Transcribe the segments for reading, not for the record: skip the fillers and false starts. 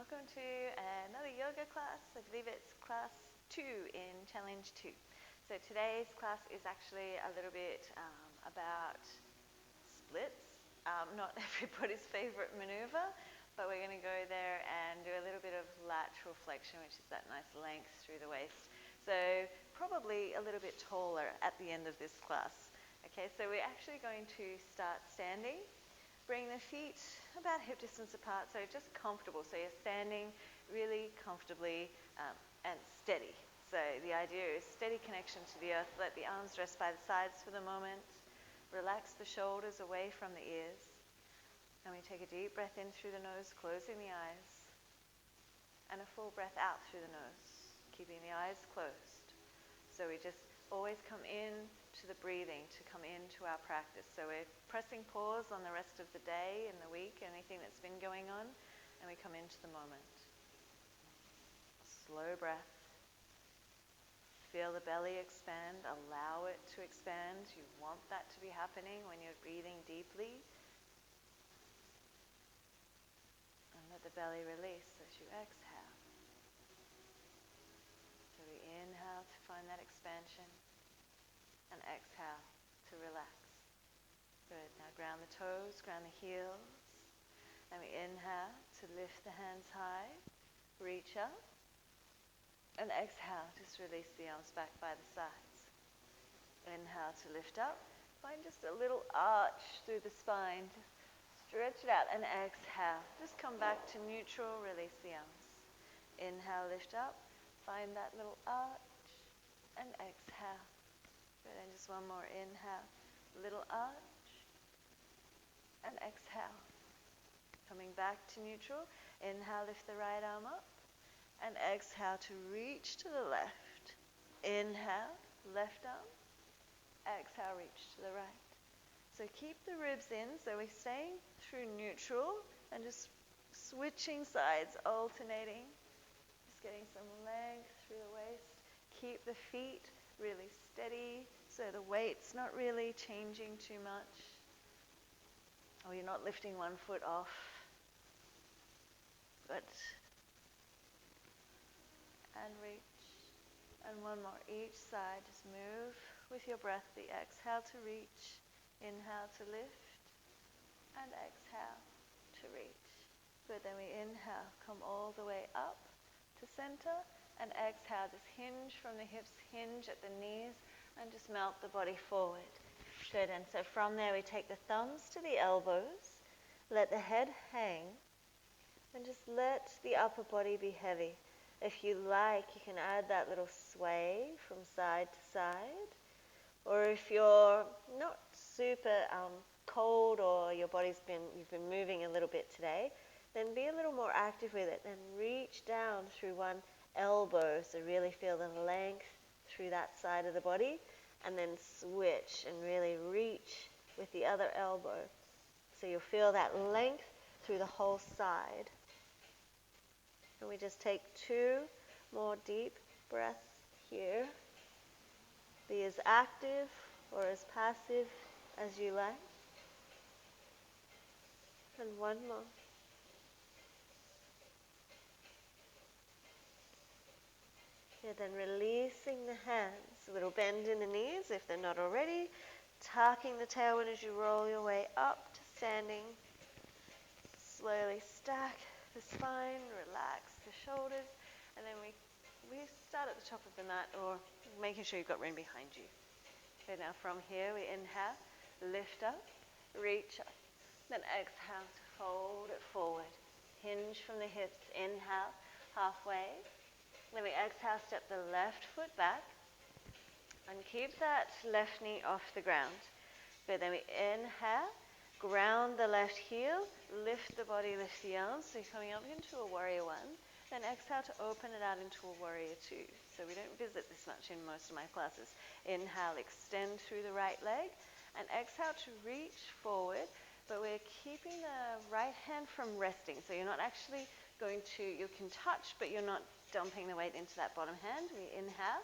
welcome to another yoga class. I believe it's class 2 in challenge 2. So today's class is actually a little bit about splits, not everybody's favorite maneuver, but we're going to go there and do a little bit of lateral flexion, which is that nice length through the waist. So probably a little bit taller at the end of this class. Okay, so we're actually going to start standing. Bring the feet about hip distance apart, so just comfortable. So you're standing really comfortably and steady. So the idea is steady connection to the earth. Let the arms rest by the sides for the moment. Relax the shoulders away from the ears. And we take a deep breath in through the nose, closing the eyes. And a full breath out through the nose, keeping the eyes closed. So we just always come in to the breathing, to come into our practice. So we're pressing pause on the rest of the day and the week, anything that's been going on, and we come into the moment. Slow breath. Feel the belly expand. Allow it to expand. You want that to be happening when you're breathing deeply. And let the belly release as you exhale. So we inhale to find that expansion. And exhale to relax. Good. Now ground the toes, ground the heels. And we inhale to lift the hands high, reach up. And exhale, just release the arms back by the sides. Inhale to lift up. Find just a little arch through the spine. Stretch it out and exhale. Just come back to neutral, release the arms. Inhale, lift up. Find that little arch. And exhale. Good, and just one more inhale, little arch, and exhale. Coming back to neutral, inhale, lift the right arm up, and exhale to reach to the left. Inhale, left arm, exhale, reach to the right. So keep the ribs in, so we're staying through neutral, and just switching sides, alternating, just getting some length through the waist. Keep the feet really steady, so the weight's not really changing too much. Or you're not lifting one foot off. Good. And reach. And one more each side. Just move with your breath. The exhale to reach. Inhale to lift. And exhale to reach. Good. Then we inhale. Come all the way up to center. And exhale, just hinge from the hips, hinge at the knees, and just melt the body forward. Good, and so from there we take the thumbs to the elbows, let the head hang, and just let the upper body be heavy. If you like, you can add that little sway from side to side, or if you're not super cold or you've been moving a little bit today, then be a little more active with it and reach down through one elbow, so really feel the length through that side of the body, and then switch and really reach with the other elbow, so you'll feel that length through the whole side. And we just take 2 more deep breaths here. Be as active or as passive as you like. And one more. Yeah, then releasing the hands, a little bend in the knees if they're not already, tucking the tailbone as you roll your way up to standing. Slowly stack the spine, relax the shoulders, and then we start at the top of the mat, or making sure you've got room behind you. Okay, now from here we inhale, lift up, reach up, then exhale to fold it forward. Hinge from the hips, inhale, halfway. Then we exhale, step the left foot back and keep that left knee off the ground. Good, then we inhale, ground the left heel, lift the body, lift the arms. So you're coming up into a warrior 1. Then exhale to open it out into a warrior 2. So we don't visit this much in most of my classes. Inhale, extend through the right leg, and exhale to reach forward, but we're keeping the right hand from resting. So you're not actually going to, you can touch, but you're not dumping the weight into that bottom hand. We inhale,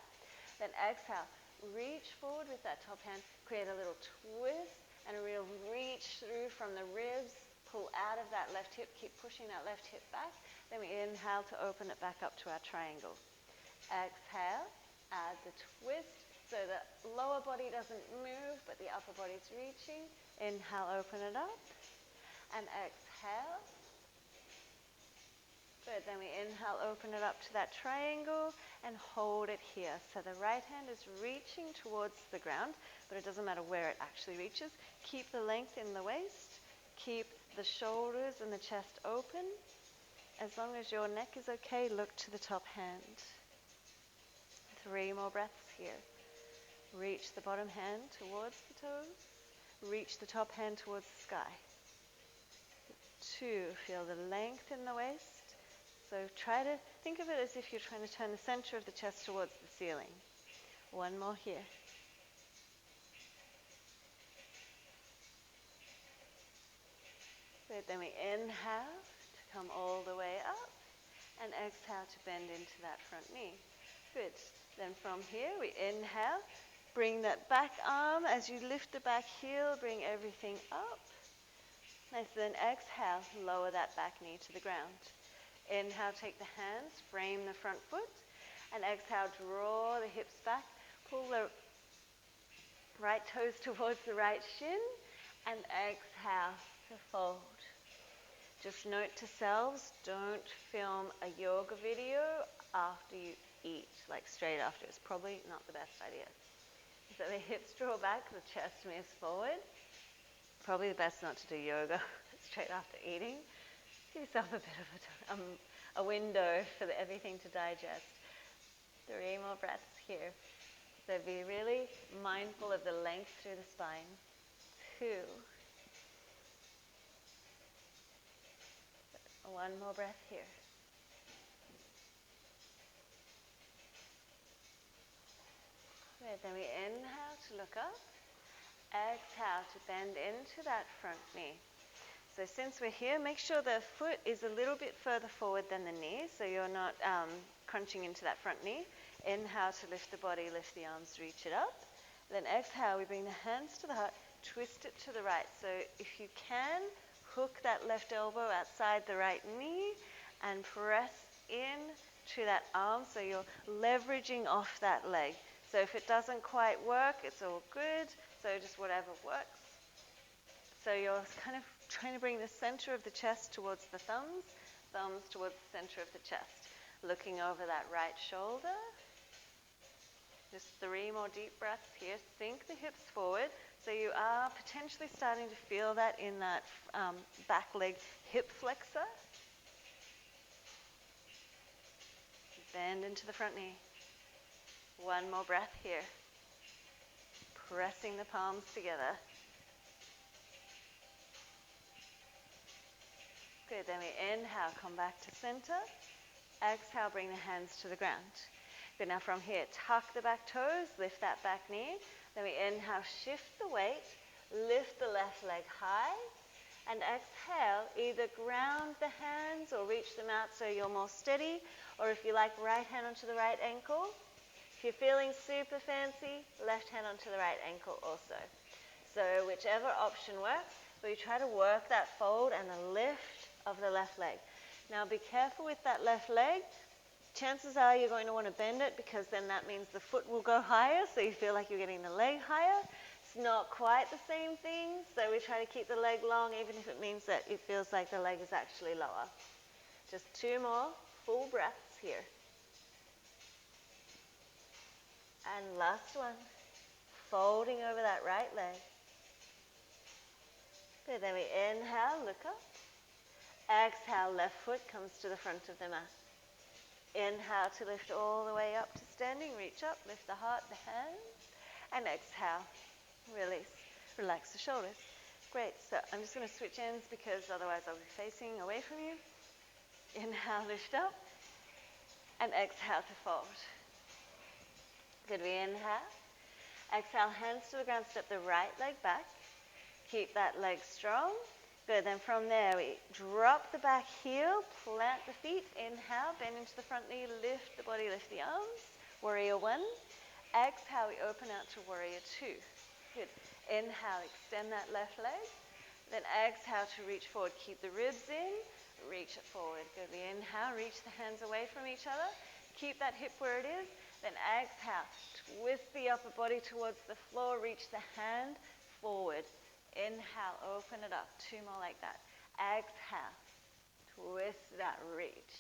then exhale, reach forward with that top hand, create a little twist and a real reach through from the ribs, pull out of that left hip, keep pushing that left hip back. Then we inhale to open it back up to our triangle. Exhale, add the twist so the lower body doesn't move but the upper body's reaching. Inhale, open it up. And exhale. Good, then we inhale, open it up to that triangle and hold it here. So the right hand is reaching towards the ground, but it doesn't matter where it actually reaches. Keep the length in the waist. Keep the shoulders and the chest open. As long as your neck is okay, look to the top hand. 3 more breaths here. Reach the bottom hand towards the toes. Reach the top hand towards the sky. 2, feel the length in the waist. So try to think of it as if you're trying to turn the center of the chest towards the ceiling. 1 more here. Good, then we inhale to come all the way up and exhale to bend into that front knee. Good, then from here we inhale, bring that back arm as you lift the back heel, bring everything up. Nice, then exhale, lower that back knee to the ground. Inhale, take the hands, frame the front foot, and exhale, draw the hips back, pull the right toes towards the right shin, and exhale to fold. Just note to selves, don't film a yoga video after you eat, like straight after. It's probably not the best idea. So the hips draw back, the chest moves forward. Probably the best not to do yoga straight after eating. Give yourself a bit of a window for everything to digest. 3 more breaths here. So be really mindful of the length through the spine. 2. 1 more breath here. Good, then we inhale to look up. Exhale to bend into that front knee. So since we're here, make sure the foot is a little bit further forward than the knee, so you're not crunching into that front knee. Inhale to lift the body, lift the arms, reach it up. Then exhale, we bring the hands to the heart, twist it to the right. So if you can, hook that left elbow outside the right knee and press in to that arm so you're leveraging off that leg. So if it doesn't quite work, it's all good. So just whatever works. So you're kind of trying to bring the center of the chest towards the thumbs towards the center of the chest. Looking over that right shoulder. Just 3 more deep breaths here. Sink the hips forward. So you are potentially starting to feel that in that back leg hip flexor. Bend into the front knee. 1 more breath here. Pressing the palms together. Good, then we inhale, come back to center. Exhale, bring the hands to the ground. Good, now from here, tuck the back toes, lift that back knee. Then we inhale, shift the weight, lift the left leg high. And exhale, either ground the hands or reach them out so you're more steady. Or if you like, right hand onto the right ankle. If you're feeling super fancy, left hand onto the right ankle also. So whichever option works, but you try to work that fold and the lift of the left leg. Now be careful with that left leg. Chances are you're going to want to bend it because then that means the foot will go higher, so you feel like you're getting the leg higher. It's not quite the same thing, so we try to keep the leg long even if it means that it feels like the leg is actually lower. Just 2 more full breaths here. And last one, folding over that right leg. Good, then we inhale, look up. Exhale, left foot comes to the front of the mat. Inhale to lift all the way up to standing, reach up, lift the heart, the hands, and exhale, release, relax the shoulders. Great, so I'm just going to switch ends because otherwise I'll be facing away from you. Inhale, lift up, and exhale to fold. Good, we inhale. Exhale, hands to the ground, step the right leg back. Keep that leg strong. Good, then from there we drop the back heel, plant the feet, inhale, bend into the front knee, lift the body, lift the arms. Warrior 1. Exhale, we open out to warrior 2. Good. Inhale, extend that left leg. Then exhale to reach forward. Keep the ribs in, reach it forward. Good. We inhale, reach the hands away from each other. Keep that hip where it is. Then exhale, twist the upper body towards the floor, reach the hand forward. Inhale, open it up. 2 more like that. Exhale, twist that, reach.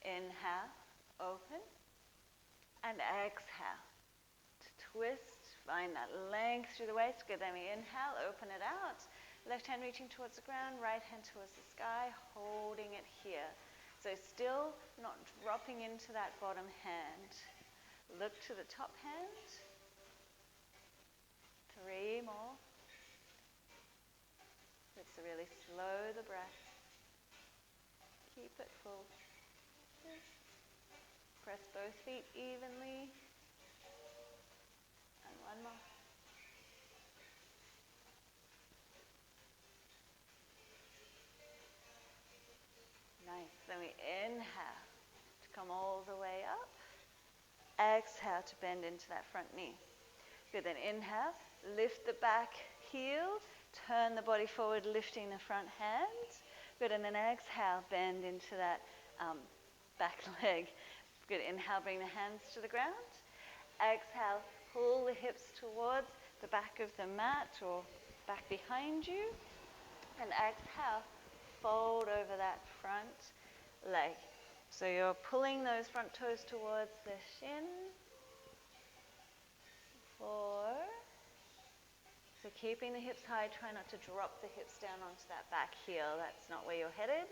Inhale, open. And exhale, to twist. Find that length through the waist. Good. Then we inhale, open it out. Left hand reaching towards the ground, right hand towards the sky, holding it here. So still not dropping into that bottom hand. Look to the top hand. 3 more. Let's really slow the breath. Keep it full. Press both feet evenly. And 1 more. Nice. Then we inhale to come all the way up. Exhale to bend into that front knee. Good. Then inhale, lift the back heel, turn the body forward, lifting the front hand. Good. And then exhale, bend into that back leg. Good. Inhale, bring the hands to the ground. Exhale, pull the hips towards the back of the mat or back behind you. And exhale, fold over that front leg. So you're pulling those front toes towards the shin. 4. So keeping the hips high, try not to drop the hips down onto that back heel. That's not where you're headed.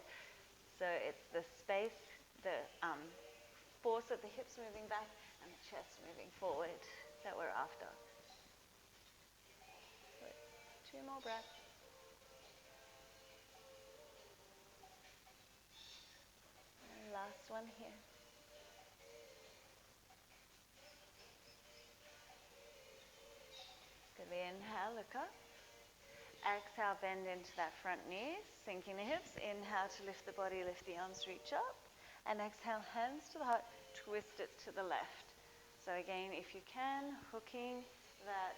So it's the space, the force of the hips moving back and the chest moving forward that we're after. Good. 2 more breaths. And last one here. Good. We inhale, look up. Exhale, bend into that front knee, sinking the hips. Inhale to lift the body, lift the arms, reach up. And exhale, hands to the heart, twist it to the left. So again, if you can, hooking that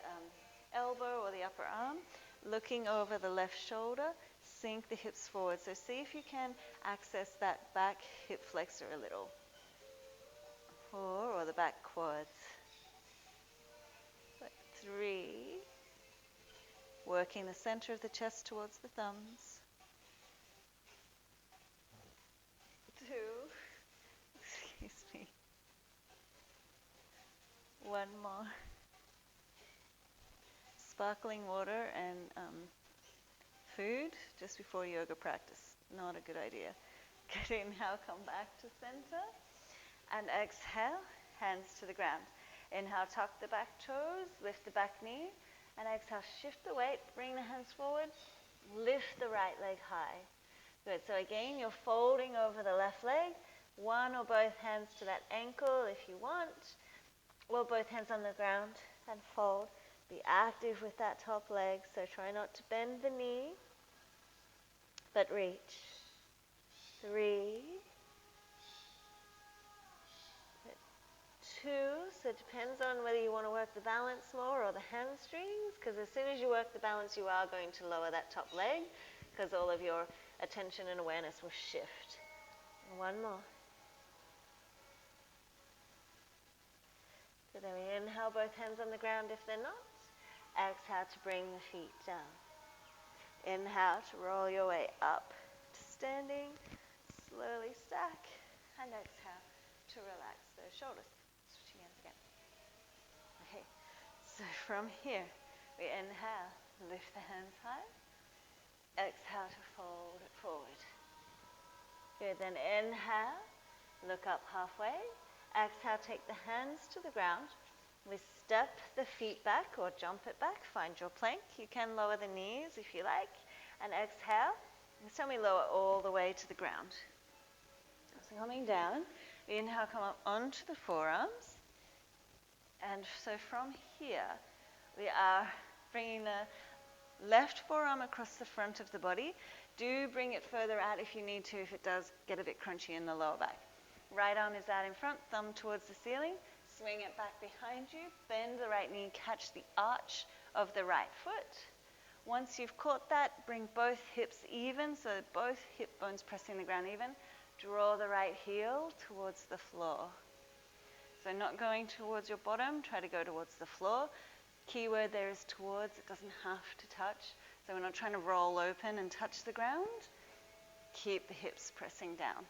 elbow or the upper arm, looking over the left shoulder, sink the hips forward. So see if you can access that back hip flexor a little. 4, or the back quads. 3. Working the center of the chest towards the thumbs. 2. Excuse me. 1 more. Sparkling water and food just before yoga practice. Not a good idea. Good. Inhale, come back to center. And exhale, hands to the ground. Inhale, tuck the back toes, lift the back knee. And exhale, shift the weight, bring the hands forward, lift the right leg high. Good. So again, you're folding over the left leg, one or both hands to that ankle if you want, or both hands on the ground and fold. Be active with that top leg, so try not to bend the knee, but reach. 3. 2, so it depends on whether you want to work the balance more or the hamstrings, because as soon as you work the balance, you are going to lower that top leg, because all of your attention and awareness will shift. 1 more. So then we inhale, both hands on the ground if they're not. Exhale to bring the feet down. Inhale to roll your way up to standing. Slowly stack. And exhale to relax those shoulders. Switching hands again. Okay, so from here, we inhale, lift the hands high. Exhale to fold it forward. Good, then inhale, look up halfway. Exhale, take the hands to the ground. We step the feet back or jump it back. Find your plank. You can lower the knees if you like. And exhale. This time we lower all the way to the ground. So coming down, we inhale, come up onto the forearms. And so from here, we are bringing the left forearm across the front of the body. Do bring it further out if you need to, if it does get a bit crunchy in the lower back. Right arm is out in front, thumb towards the ceiling. Swing it back behind you. Bend the right knee, catch the arch of the right foot. Once you've caught that, bring both hips even, so both hip bones pressing the ground even. Draw the right heel towards the floor. So not going towards your bottom, try to go towards the floor. Key word there is towards, it doesn't have to touch. So we're not trying to roll open and touch the ground. Keep the hips pressing down.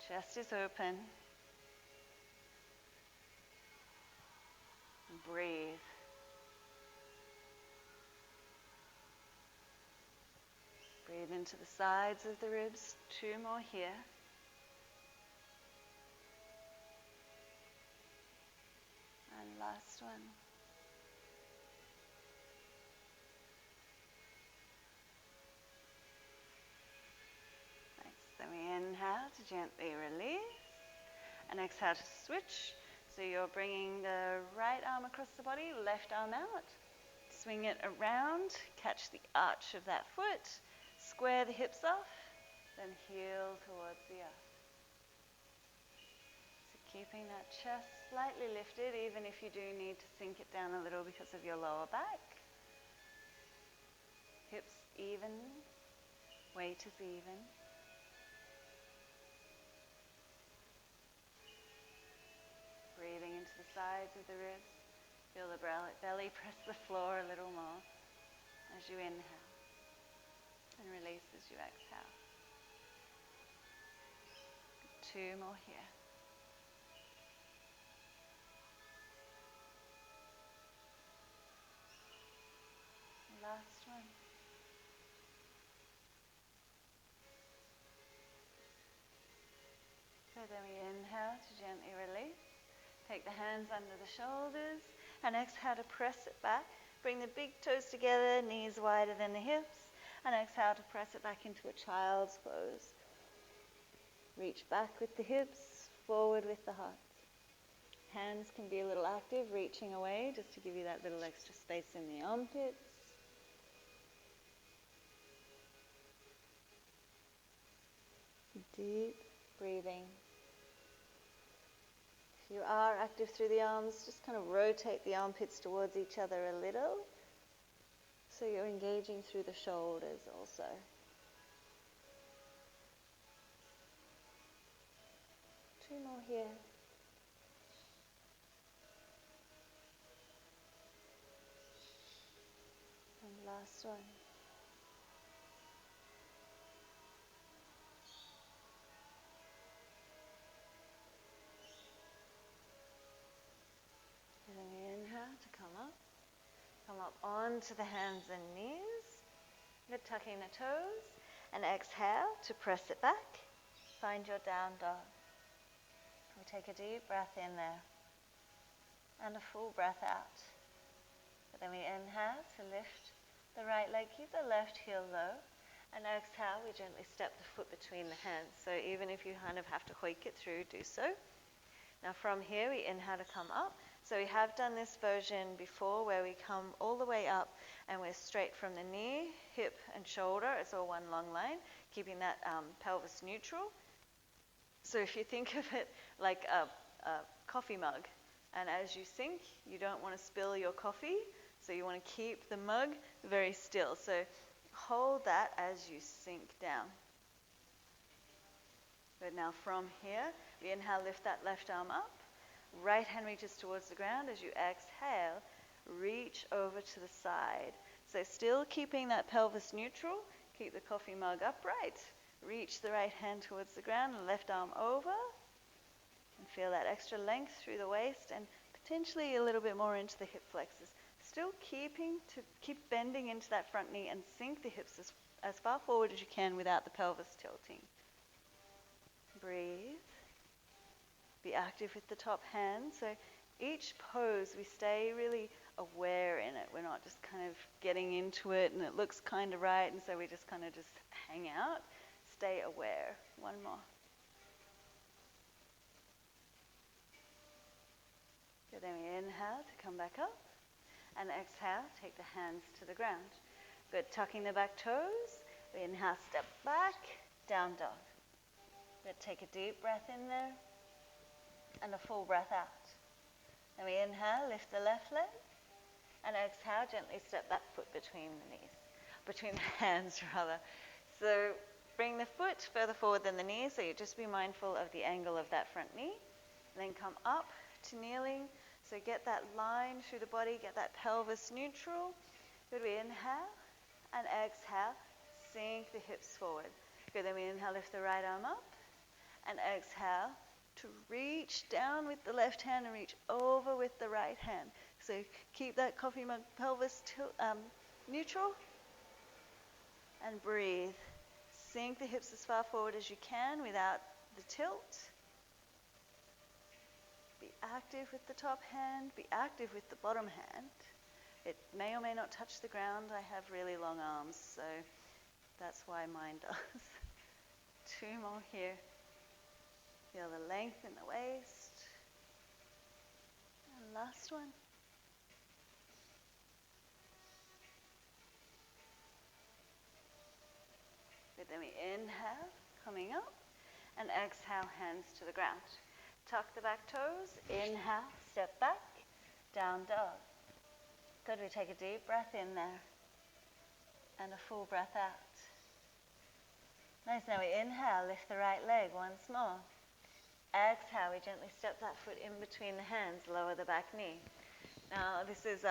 Chest is open. Breathe. Breathe into the sides of the ribs. 2 more here. And last one. Nice. Then we inhale to gently release. And exhale to switch. So you're bringing the right arm across the body, left arm out. Swing it around. Catch the arch of that foot. Square the hips off. Then heel towards the earth. So keeping that chest slightly lifted, even if you do need to sink it down a little because of your lower back. Hips even, weight is even. Breathing into the sides of the ribs. Feel the belly press the floor a little more as you inhale. And release as you exhale. 2 more here. Last one. So then we inhale to gently release. Take the hands under the shoulders and exhale to press it back. Bring the big toes together, knees wider than the hips, and exhale to press it back into a child's pose. Reach back with the hips, forward with the heart. Hands can be a little active, reaching away just to give you that little extra space in the armpits. Deep breathing. If you are active through the arms, just kind of rotate the armpits towards each other a little. So you're engaging through the shoulders also. Two more here. And last one. And then we inhale to come up. Come up onto the hands and knees. We're tucking the toes. And exhale to press it back. Find your down dog. We take a deep breath in there. And a full breath out. But then we inhale to lift the right leg, keep the left heel low. And exhale, we gently step the foot between the hands. So even if you kind of have to hoik it through, do so. Now from here, we inhale to come up. So we have done this version before where we come all the way up and we're straight from the knee, hip and shoulder. It's all one long line, keeping that pelvis neutral. So if you think of it like a coffee mug, and as you sink, you don't want to spill your coffee, so you want to keep the mug very still. So hold that as you sink down. Good, now from here, we inhale, lift that left arm up. Right hand reaches towards the ground. As you exhale, reach over to the side. So still keeping that pelvis neutral, keep the coffee mug upright. Reach the right hand towards the ground, left arm over. And feel that extra length through the waist and potentially a little bit more into the hip flexors. Still keep bending into that front knee and sink the hips as far forward as you can without the pelvis tilting. Breathe. Be active with the top hand. So each pose, we stay really aware in it. We're not just kind of getting into it and it looks kind of right, and so we just kind of just hang out. Stay aware. One more. Good, then we inhale to come back up. And exhale, take the hands to the ground. Good, tucking the back toes. We inhale, step back, down dog. Good, take a deep breath in there. And a full breath out. Then we inhale, lift the left leg. And exhale, gently step that foot between the knees, between the hands rather. So bring the foot further forward than the knee, so you just be mindful of the angle of that front knee. And then come up to kneeling. So get that line through the body, get that pelvis neutral. Good, we inhale and exhale, sink the hips forward. Good, then we inhale, lift the right arm up, and exhale to reach down with the left hand and reach over with the right hand. So keep that coffee mug pelvis neutral, and breathe. Sink the hips as far forward as you can without the tilt. Be active with the top hand, be active with the bottom hand. It may or may not touch the ground. I have really long arms, so that's why mine does. 2 more here. Feel the length in the waist. And last one. Good, then we inhale, coming up, and exhale, hands to the ground. Tuck the back toes, inhale, step back, down dog. Good, we take a deep breath in there, and a full breath out. Nice, now we inhale, lift the right leg once more. Exhale, we gently step that foot in between the hands, lower the back knee. Now this is,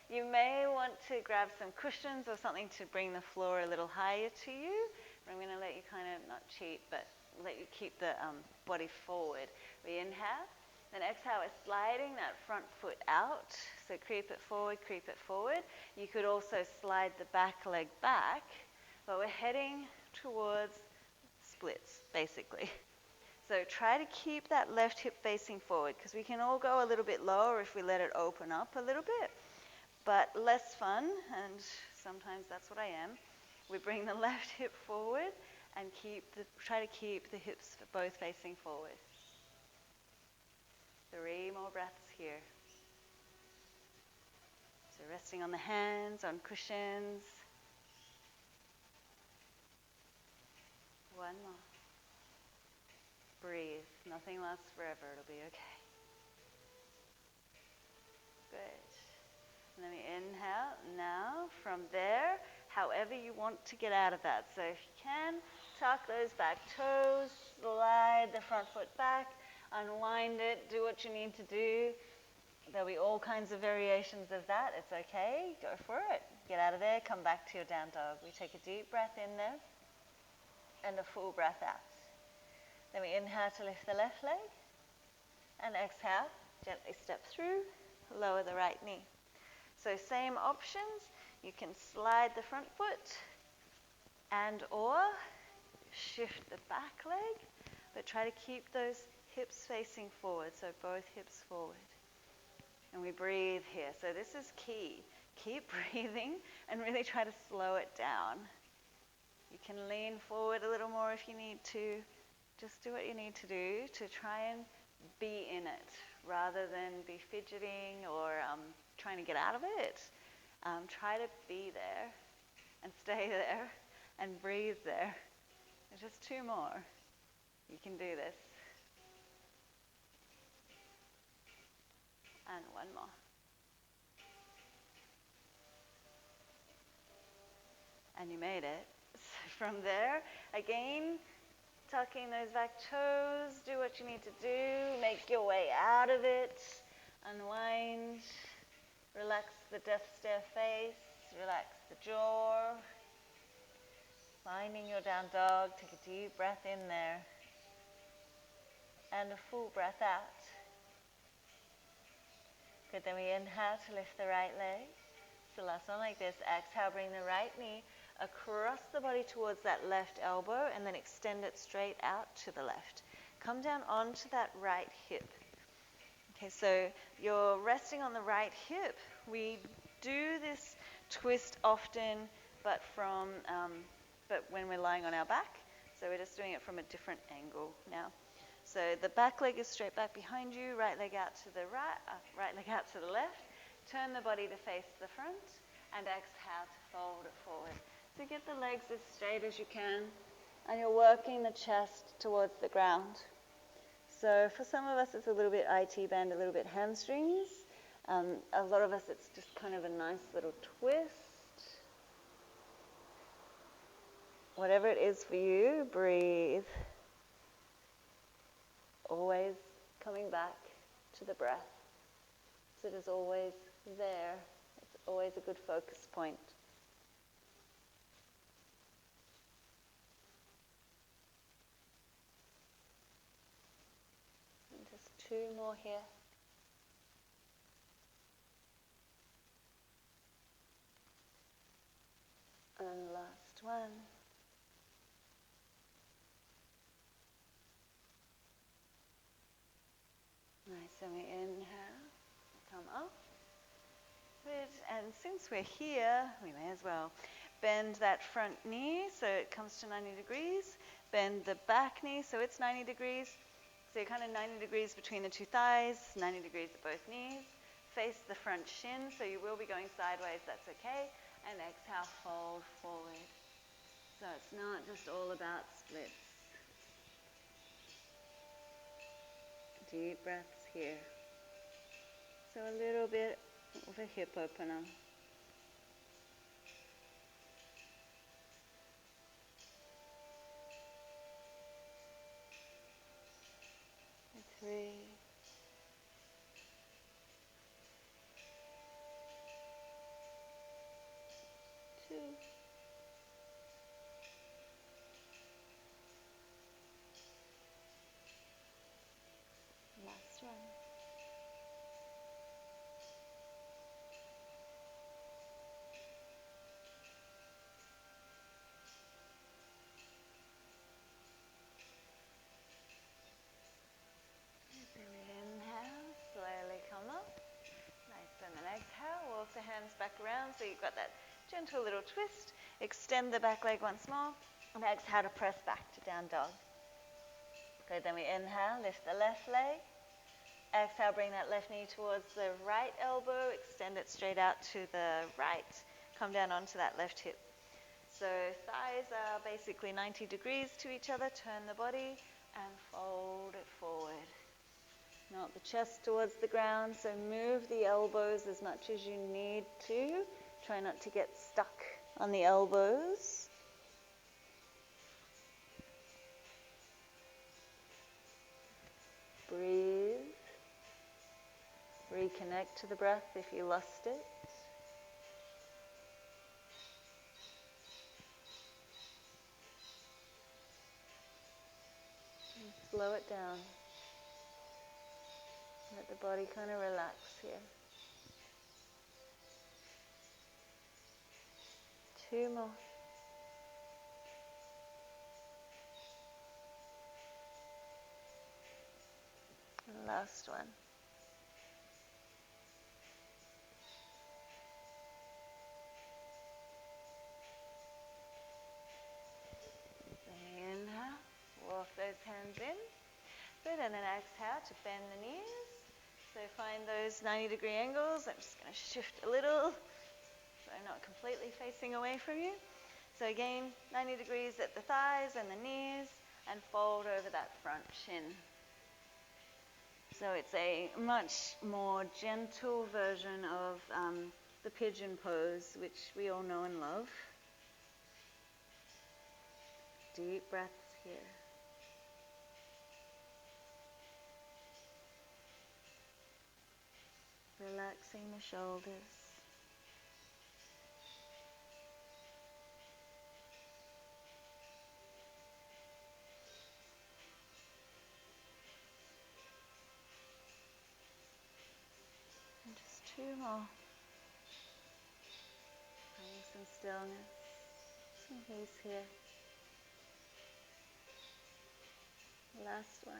you may want to grab some cushions or something to bring the floor a little higher to you. I'm going to let you kind of, not cheat, but let you keep the body forward. We inhale, then exhale, we're sliding that front foot out. So creep it forward, creep it forward. You could also slide the back leg back, but we're heading towards splits, basically. So try to keep that left hip facing forward, because we can all go a little bit lower if we let it open up a little bit, but less fun, and sometimes that's what I am. We bring the left hip forward and try to keep the hips both facing forward. 3 more breaths here. So resting on the hands, on cushions. 1 more. Breathe. Nothing lasts forever. It'll be okay. Good. And then we inhale. Now, from there, however you want to get out of that. So if you can, tuck those back toes, slide the front foot back, unwind it, do what you need to do. There'll be all kinds of variations of that. It's okay. Go for it. Get out of there. Come back to your down dog. We take a deep breath in there and a full breath out. Then we inhale to lift the left leg, and exhale, gently step through, lower the right knee. So same options. You can slide the front foot and or shift the back leg, but try to keep those hips facing forward, so both hips forward. And we breathe here. So this is key. Keep breathing and really try to slow it down. You can lean forward a little more if you need to. Just do what you need to do to try and be in it rather than be fidgeting or trying to get out of it. Try to be there and stay there and breathe there. There's just 2 more. You can do this. And 1 more. And you made it. So from there, again, tucking those back toes, do what you need to do, make your way out of it, unwind, relax the death stare face, relax the jaw, finding your down dog, take a deep breath in there, and a full breath out. Good, then we inhale to lift the right leg. So last one like this, exhale, bring the right knee across the body towards that left elbow and then extend it straight out to the left. Come down onto that right hip. Okay, so you're resting on the right hip. We do this twist often, but when we're lying on our back. So we're just doing it from a different angle now. So the back leg is straight back behind you, right leg out to the right leg out to the left. Turn the body to face the front and exhale to fold it forward. So get the legs as straight as you can, and you're working the chest towards the ground. So for some of us, it's a little bit IT band, a little bit hamstrings. A lot of us, it's just kind of a nice little twist. Whatever it is for you, breathe. Always coming back to the breath. So it is always there. It's always a good focus point. And just 2 more here. And last one. Nice, and we inhale, come up. Good, and since we're here, we may as well bend that front knee so it comes to 90 degrees. Bend the back knee so it's 90 degrees. So you're kind of 90 degrees between the 2 thighs, 90 degrees at both knees. Face the front shin, so you will be going sideways, that's okay. And exhale, fold forward. So it's not just all about splits. Deep breaths here. So a little bit of a hip opener. 3. 2. Last one. Inhale, slowly come up. Nice, and then exhale, walk the hands back around so you've got that gentle little twist. Extend the back leg once more, and exhale to press back to down dog. Good, then we inhale, lift the left leg. Exhale, bring that left knee towards the right elbow, extend it straight out to the right. Come down onto that left hip. So thighs are basically 90 degrees to each other. Turn the body and fold it forward. Not the chest towards the ground, so move the elbows as much as you need to. Try not to get stuck on the elbows. Breathe. Reconnect to the breath if you lost it. And slow it down. Let the body kind of relax here. 2 more. And last one. Inhale, walk those hands in. Good, and then exhale to bend the knees. So find those 90-degree angles. I'm just going to shift a little so I'm not completely facing away from you. So again, 90 degrees at the thighs and the knees, and fold over that front shin. So it's a much more gentle version of the pigeon pose, which we all know and love. Deep breaths here. Relaxing the shoulders. And just 2 more. Bring some stillness, some peace here. Last one.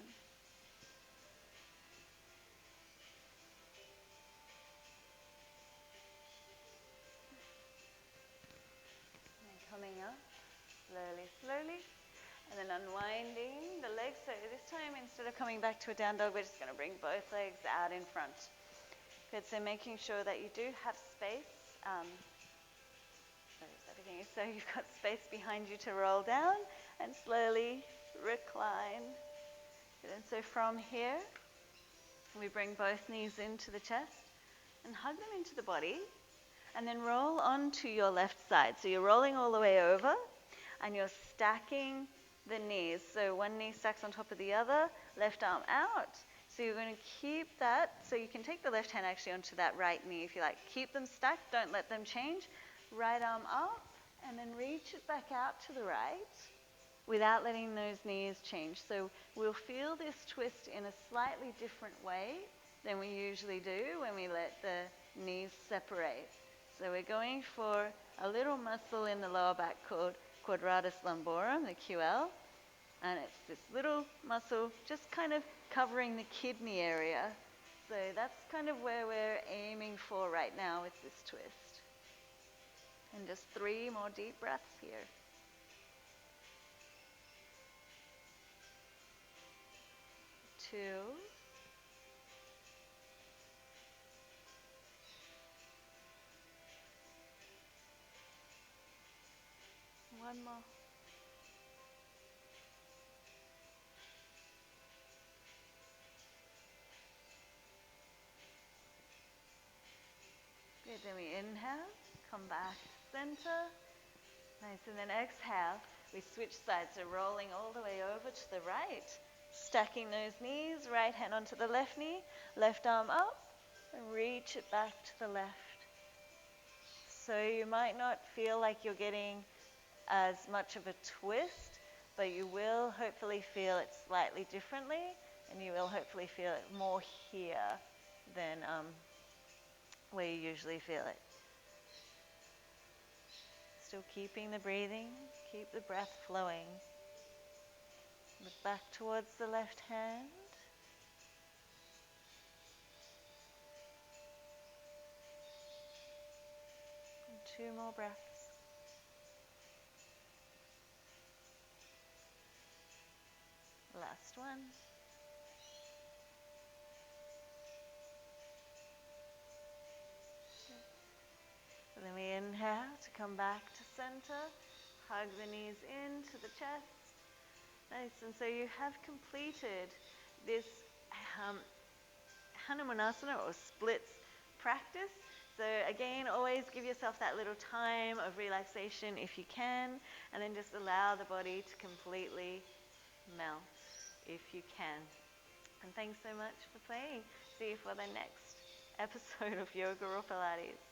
And coming up, slowly. And then unwinding the legs. So this time, instead of coming back to a down dog, we're just going to bring both legs out in front. Good, so making sure that you do have space. So you've got space behind you to roll down and slowly recline. Good, and so from here, we bring both knees into the chest and hug them into the body, and then roll onto your left side. So you're rolling all the way over, and you're stacking the knees. So one knee stacks on top of the other, left arm out. So you're going to keep that. So you can take the left hand actually onto that right knee if you like. Keep them stacked, don't let them change. Right arm up, and then reach it back out to the right without letting those knees change. So we'll feel this twist in a slightly different way than we usually do when we let the knees separate. So we're going for a little muscle in the lower back called quadratus lumborum, the QL, and it's this little muscle just kind of covering the kidney area. So that's kind of where we're aiming for right now with this twist. And just 3 more deep breaths here. 2. 1 more. Good, then we inhale, come back to center. Nice, and then exhale, we switch sides, so rolling all the way over to the right, stacking those knees, right hand onto the left knee, left arm up, and reach it back to the left. So you might not feel like you're getting as much of a twist, but you will hopefully feel it slightly differently, and you will hopefully feel it more here than where you usually feel it. Still keeping the breathing, keep the breath flowing. Look back towards the left hand. And 2 more breaths. Last one. So then we inhale to come back to center. Hug the knees into the chest. Nice, and so you have completed this Hanumanasana or splits practice. So again, always give yourself that little time of relaxation if you can, and then just allow the body to completely melt if you can. And thanks so much for playing. See you for the next episode of Yoga or Pilates.